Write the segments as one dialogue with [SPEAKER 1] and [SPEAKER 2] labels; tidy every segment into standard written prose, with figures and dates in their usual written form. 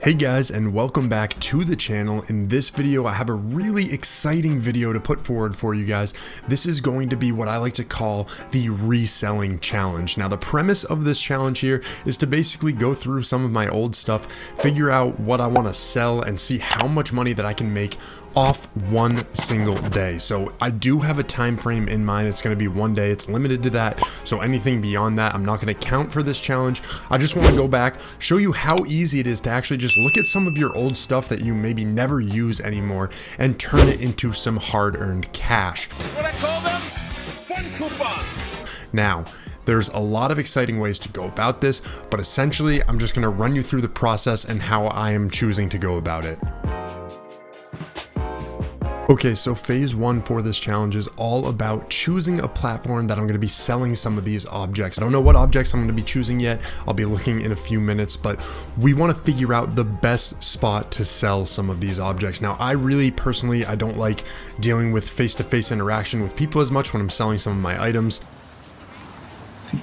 [SPEAKER 1] Hey guys, and welcome back to the channel. In this video, I have a really exciting video to put forward for you guys. This is going to be what I like to call the reselling challenge. Now, the premise of this challenge here is to basically go through some of my old stuff, figure out what I want to sell, and see how much money that I can make off one single day. So I do have a time frame in mind. It's going to be one day. It's limited to that. So anything beyond that, I'm not going to count for this challenge. I just want to go back, show you how easy it is to actually just look at some of your old stuff that you maybe never use anymore and turn it into some hard-earned cash.
[SPEAKER 2] What I call them? Fun coupons.
[SPEAKER 1] Now, there's a lot of exciting ways to go about this, but essentially I'm just going to run you through the process and how I am choosing to go about it. Okay, so phase one for this challenge is all about choosing a platform that I'm going to be selling some of these objects. I don't know what objects I'm going to be choosing yet. I'll be looking in a few minutes, but we want to figure out the best spot to sell some of these objects. Now, I really personally, I don't like dealing with face-to-face interaction with people as much when I'm selling some of my items.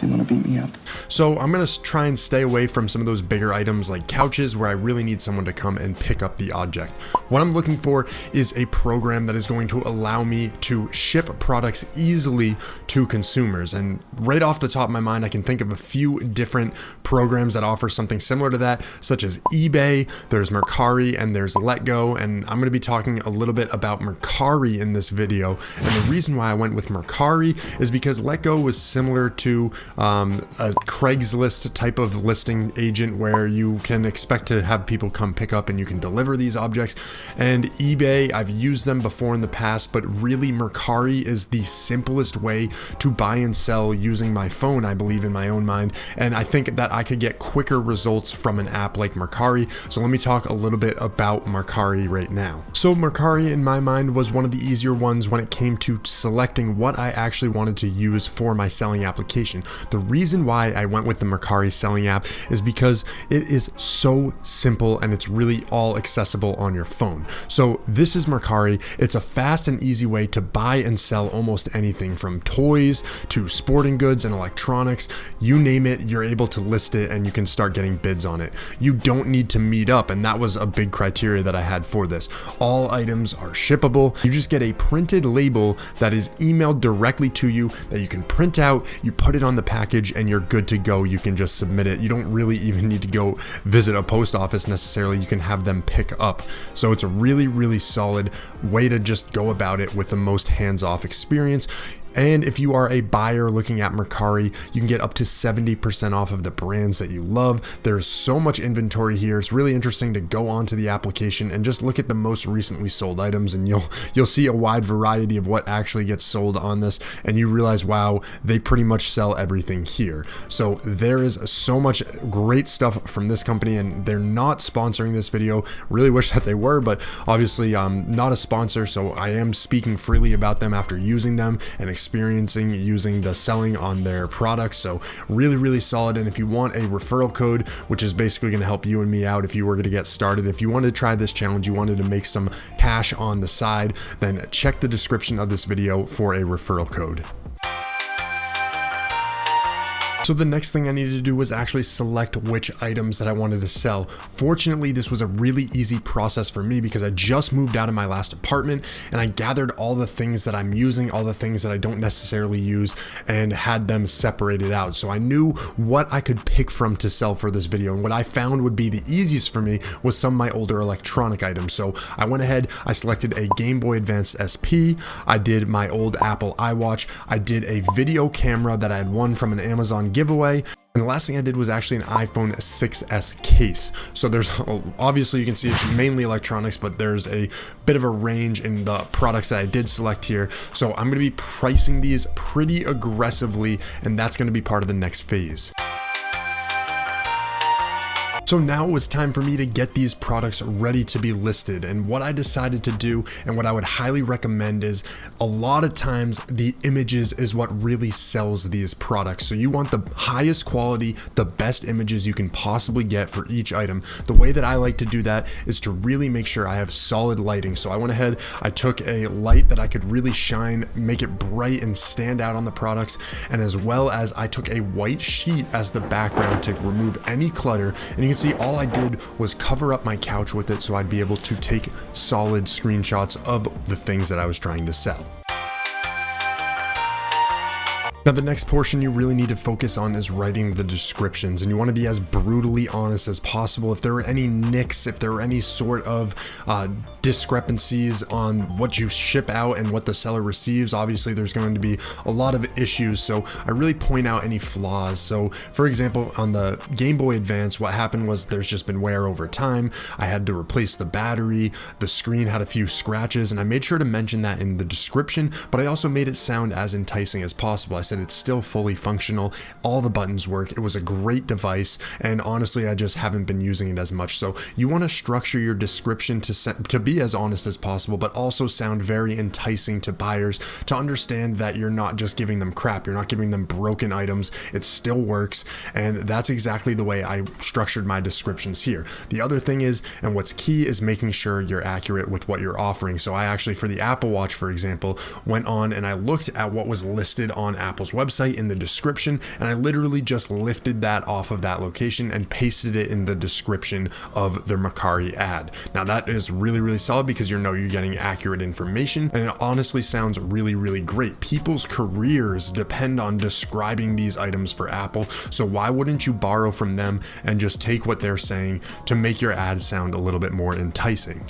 [SPEAKER 3] They want to beat me up.
[SPEAKER 1] So I'm going to try and stay away from some of those bigger items like couches where I really need someone to come and pick up the object. What I'm looking for is a program that is going to allow me to ship products easily to consumers. And right off the top of my mind, I can think of a few different programs that offer something similar to that, such as eBay, there's Mercari, and there's Letgo. And I'm going to be talking a little bit about Mercari in this video. And the reason why I went with Mercari is because Letgo was similar to a Craigslist type of listing agent where you can expect to have people come pick up and you can deliver these objects. And eBay, I've used them before in the past, but really Mercari is the simplest way to buy and sell using my phone, I believe, in my own mind. And I think that I could get quicker results from an app like Mercari. So let me talk a little bit about Mercari right now. So Mercari, in my mind, was one of the easier ones when it came to selecting what I actually wanted to use for my selling application. The reason why I went with the Mercari selling app is because it is so simple and it's really all accessible on your phone. So this is Mercari. It's a fast and easy way to buy and sell almost anything from toys to sporting goods and electronics. You name it, you're able to list it and you can start getting bids on it. You don't need to meet up, and that was a big criteria that I had for this. All items are shippable. You just get a printed label that is emailed directly to you that you can print out, you put it on the package, and you're good to go. You can just submit it. You don't really even need to go visit a post office necessarily. You can have them pick up. So it's a really, really solid way to just go about it with the most hands-off experience. And if you are a buyer looking at Mercari, you can get up to 70% off of the brands that you love. There's so much inventory here. It's really interesting to go onto the application and just look at the most recently sold items, and you'll see a wide variety of what actually gets sold on this, and you realize, wow, they pretty much sell everything here. So there is so much great stuff from this company, and they're not sponsoring this video. Really wish that they were, but obviously I'm not a sponsor, so I am speaking freely about them after using them and experiencing using the selling on their products. So really, really solid. And if you want a referral code, which is basically going to help you and me out if you were going to get started, if you wanted to try this challenge, you wanted to make some cash on the side, then check the description of this video for a referral code. So the next thing I needed to do was actually select which items that I wanted to sell. Fortunately, this was a really easy process for me because I just moved out of my last apartment and I gathered all the things that I'm using, all the things that I don't necessarily use, and had them separated out. So I knew what I could pick from to sell for this video. And what I found would be the easiest for me was some of my older electronic items. So I went ahead, I selected a Game Boy Advance SP, I did my old Apple iWatch, I did a video camera that I had won from an Amazon giveaway. And the last thing I did was actually an iPhone 6s case. So there's, obviously you can see it's mainly electronics, but there's a bit of a range in the products that I did select here. So I'm going to be pricing these pretty aggressively, and that's going to be part of the next phase. So now it was time for me to get these products ready to be listed. And what I decided to do, and what I would highly recommend, is a lot of times the images is what really sells these products. So you want the highest quality, the best images you can possibly get for each item. The way that I like to do that is to really make sure I have solid lighting. So I went ahead, I took a light that I could really shine, make it bright and stand out on the products. And as well as I took a white sheet as the background to remove any clutter. And you can see, all I did was cover up my couch with it so I'd be able to take solid screenshots of the things that I was trying to sell. Now, the next portion you really need to focus on is writing the descriptions, and you want to be as brutally honest as possible. If there are any nicks, if there are any sort of discrepancies on what you ship out and what the seller receives, obviously there's going to be a lot of issues, so I really point out any flaws. So for example, on the Game Boy Advance, what happened was there's just been wear over time. I had to replace the battery, the screen had a few scratches, and I made sure to mention that in the description, but I also made it sound as enticing as possible. I said it's still fully functional, all the buttons work, it was a great device, and honestly I just haven't been using it as much. So you want to structure your description to be as honest as possible, but also sound very enticing to buyers, to understand that you're not just giving them crap, you're not giving them broken items, it still works. And that's exactly the way I structured my descriptions here. The other thing is, and what's key, is making sure you're accurate with what you're offering. So I actually, for the Apple Watch for example, went on and I looked at what was listed on Apple's website in the description, and I literally just lifted that off of that location and pasted it in the description of their Mercari ad. Now that is really solid because you know you're getting accurate information, and it honestly sounds really great. People's careers depend on describing these items for Apple, so why wouldn't you borrow from them and just take what they're saying to make your ad sound a little bit more enticing?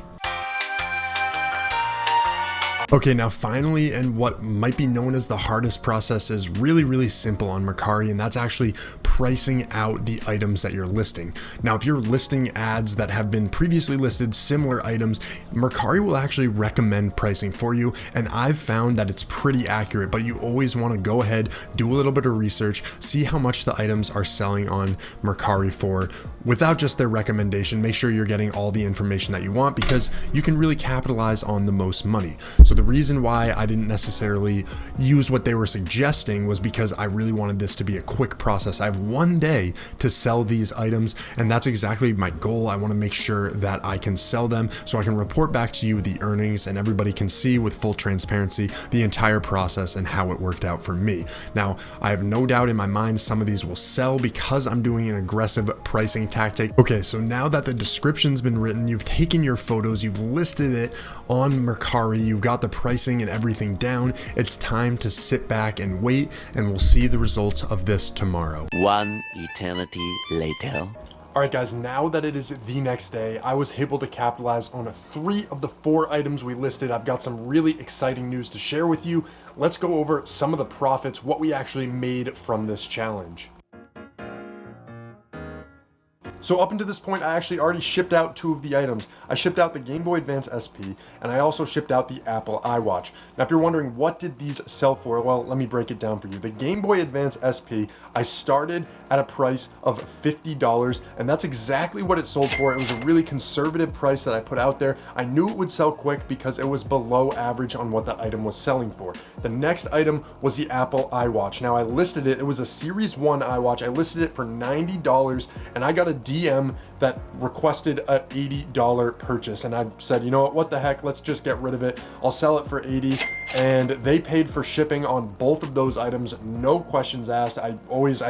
[SPEAKER 1] Okay, now finally, and what might be known as the hardest process, is really simple on Mercari, and that's actually pricing out the items that you're listing. Now, if you're listing ads that have been previously listed, similar items, Mercari will actually recommend pricing for you, and I've found that it's pretty accurate, but you always want to go ahead, do a little bit of research, see how much the items are selling on Mercari for, without just their recommendation. Make sure you're getting all the information that you want, because you can really capitalize on the most money. So the reason why I didn't necessarily use what they were suggesting was because I really wanted this to be a quick process. I have one day to sell these items, and that's exactly my goal. I want to make sure that I can sell them so I can report back to you the earnings, and everybody can see with full transparency the entire process and how it worked out for me. Now, I have no doubt in my mind some of these will sell because I'm doing an aggressive pricing tactic. Okay, so now that the description's been written, you've taken your photos, you've listed it on Mercari, you've got the pricing and everything down, it's time to sit back and wait, and we'll see the results of this tomorrow.
[SPEAKER 4] One eternity later.
[SPEAKER 1] Alright guys, now that it is the next day, I was able to capitalize on 3 of the 4 items we listed. I've got some really exciting news to share with you. Let's go over some of the profits, what we actually made from this challenge. So up until this point, I actually already shipped out 2 of the items. I shipped out the Game Boy Advance SP, and I also shipped out the Apple iWatch. Now, if you're wondering what did these sell for, well, let me break it down for you. The Game Boy Advance SP, I started at a price of $50, and that's exactly what it sold for. It was a really conservative price that I put out there. I knew it would sell quick because it was below average on what the item was selling for. The next item was the Apple iWatch. Now, I listed it. It was a Series 1 iWatch. I listed it for $90, and I got a DM that requested an $80 purchase, and I said, you know what the heck, let's just get rid of it. I'll sell it for $80, and they paid for shipping on both of those items, no questions asked. I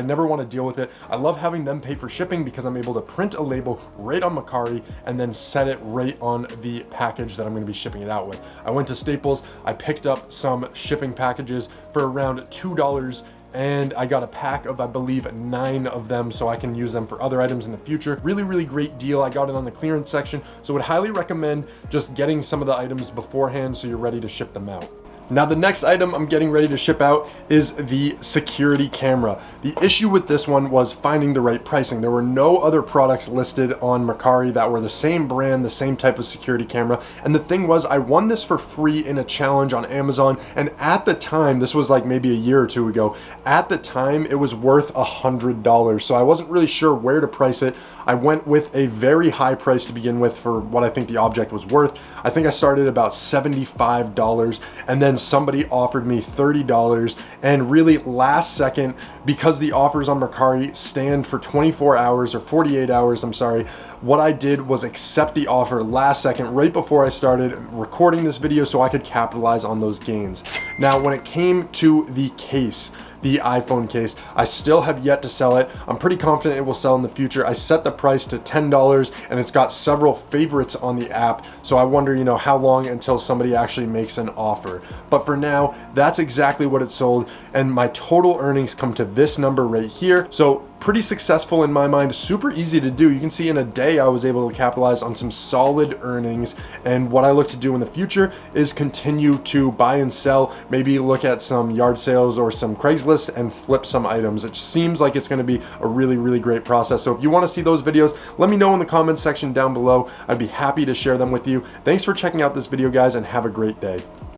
[SPEAKER 1] never want to deal with it. I love having them pay for shipping because I'm able to print a label right on Mercari and then set it right on the package that I'm going to be shipping it out with. I went to Staples, I picked up some shipping packages for around $2, and I got a pack of, I believe, 9 of them so I can use them for other items in the future. Really great deal. I got it on the clearance section, so would highly recommend just getting some of the items beforehand so you're ready to ship them out. Now, the next item I'm getting ready to ship out is the security camera. The issue with this one was finding the right pricing. There were no other products listed on Mercari that were the same brand, the same type of security camera. And the thing was, I won this for free in a challenge on Amazon. And at the time, this was like maybe a year or 2 ago, at the time it was worth $100. So I wasn't really sure where to price it. I went with a very high price to begin with for what I think the object was worth. I think I started about $75, and then somebody offered me $30, and really last second, because the offers on Mercari stand for 24 hours or 48 hours, I'm sorry, what I did was accept the offer last second right before I started recording this video so I could capitalize on those gains. Now, when it came to the case, the iPhone case. I still have yet to sell it. I'm pretty confident it will sell in the future. I set the price to $10 and it's got several favorites on the app. So I wonder, you know, how long until somebody actually makes an offer. But for now, that's exactly what it sold. And my total earnings come to this number right here. So pretty successful in my mind, super easy to do. You can see in a day I was able to capitalize on some solid earnings, and what I look to do in the future is continue to buy and sell, maybe look at some yard sales or some Craigslist and flip some items. It seems like it's going to be a really great process. So if you want to see those videos, let me know in the comments section down below. I'd be happy to share them with you. Thanks for checking out this video, guys, and have a great day.